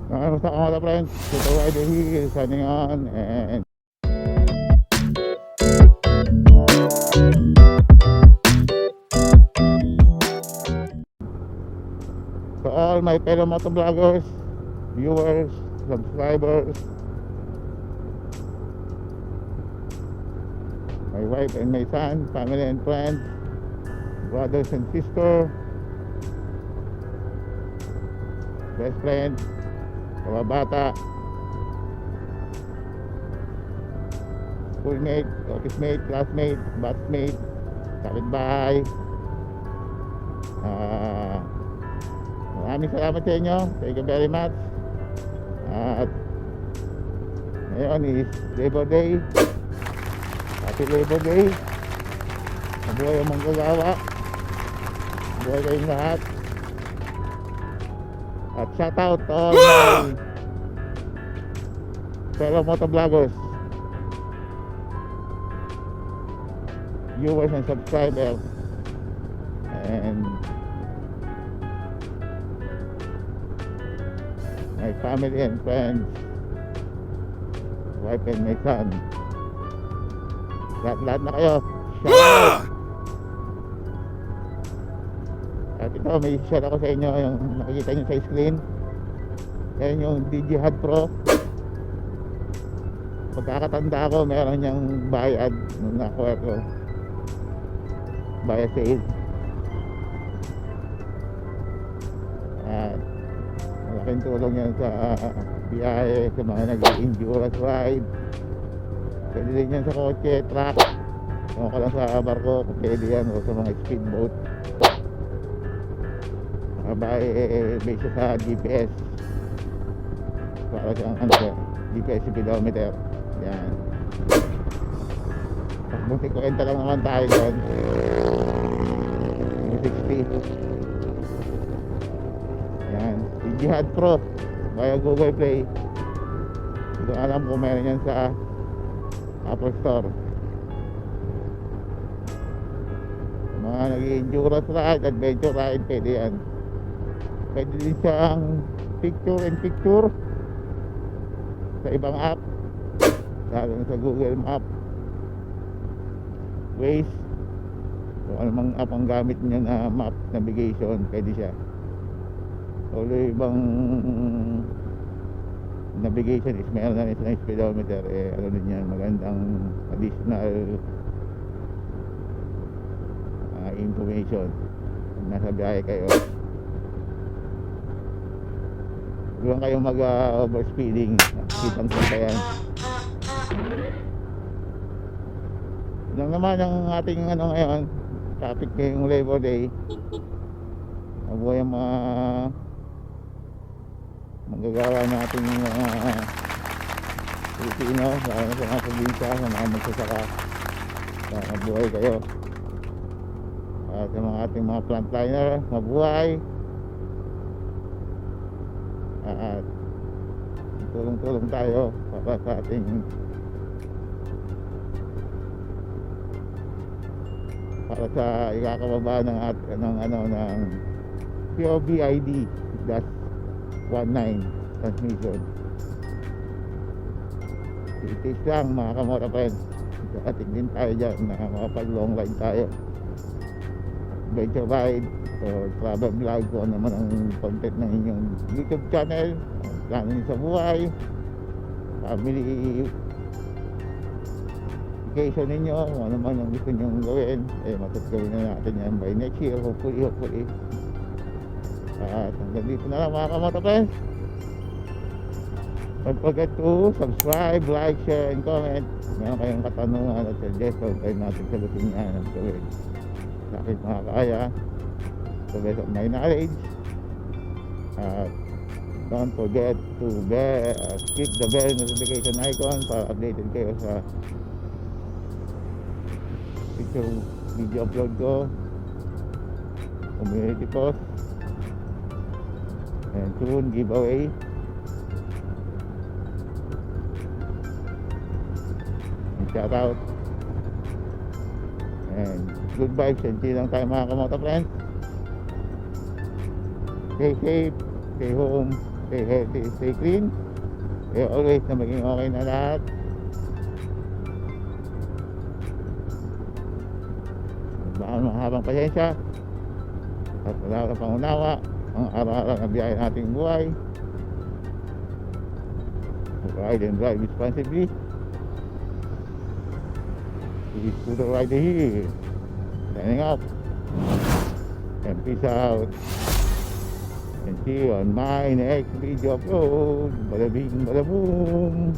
What's up mga friends? Ito ay Digi signing on and to all my fellow motovloggers, viewers, subscribers, my wife and my son, family and friends, brothers and sisters, best friend, mga bata, schoolmate, office mate, classmate, batchmate, kapitbahay. Maraming salamat sa inyo. Thank you very much. At ngayon is Labor Day. Happy Labor Day. Mabuhay ang manggagawa. Mabuhay kayong lahat. At shout out to all my fellow motovloggers, viewers and subscribers, and my family and friends, wife and my son. Lahat na kayo. Shout out! At ito, may share ako sa inyo yung nakikita nyo sa screen. Yan yung Digi GOPRO. Pagkakatanda ko, meron niyang bayad nung nakuha ko. Bayad sale. At malaking tulong yan sa biyahe, sa mga nag-endurance ride. Pwede din yan sa kotse, truck. Kung ka lang sa barko, pwede yan, o sa mga speedboat. Based sa GPS, para sa GPS speedometer. Yan, buti kwenta lang naman tayo dyan. 60. Yan, Digi GOPRO via Google Play. Hindi ko alam kung meron yan sa Apple Store. Mga nag-endurance ride, adventure ride, pwede yan. Pwede din siyang picture in picture sa ibang app, lalo sa Google Map, Waze, kung anumang app ang gamit niya na map navigation, pwede siya. O ibang navigation is meron na isang speedometer, ano din yan, magandang additional information kung nasa biyahe kayo. Huwag kayong mag-overspeeding. Kitang kita yan. Lang naman ang ating ngayon, topic ngayong Labor Day. Mabuhay ang mga manggagawa natin mga Pilipino, lalo na sa mga probinsya, sa mga magsasaka. Mabuhay kayo. At sa mga ating mga frontliner, mabuhay. At tulong-tulong tayo para sa ating ikakababa ng COVID-19 transmission. Itis lang mga kamora friends. Ating din tayo dyan na makapag long ride tayo, adventure ride o travel vlog, kung ano naman ang content ng inyong YouTube channel, plano nyo sa buhay, family vacation ninyo, kung ano man ang gusto nyo gawin, matutugawin na natin yan by next year, hopefully. At hanggang dito na lang mga kamoto friends. Don't forget to subscribe, like, share, and comment. Meron kayong katanungan at suggestion, kayo natin sagutin yan ang gawin sa akin makakaya to best of my knowledge. Don't forget to click the bell notification icon para updated kayo sa picture video upload ko, community post, and soon giveaway. And shout out and good vibes and chill lang tayo mga kamoto friends. Stay safe, stay home, Stay healthy, stay clean. Kaya always na maging okay na lahat. Baka mahabang pasensya at wala ka pangunawa ang araw-araw na biyahe nating buhay. Ride and drive responsibly. This is Scooter Rider here, signing off, and peace out, and see you on my next video upload. Bada bing, bada boom.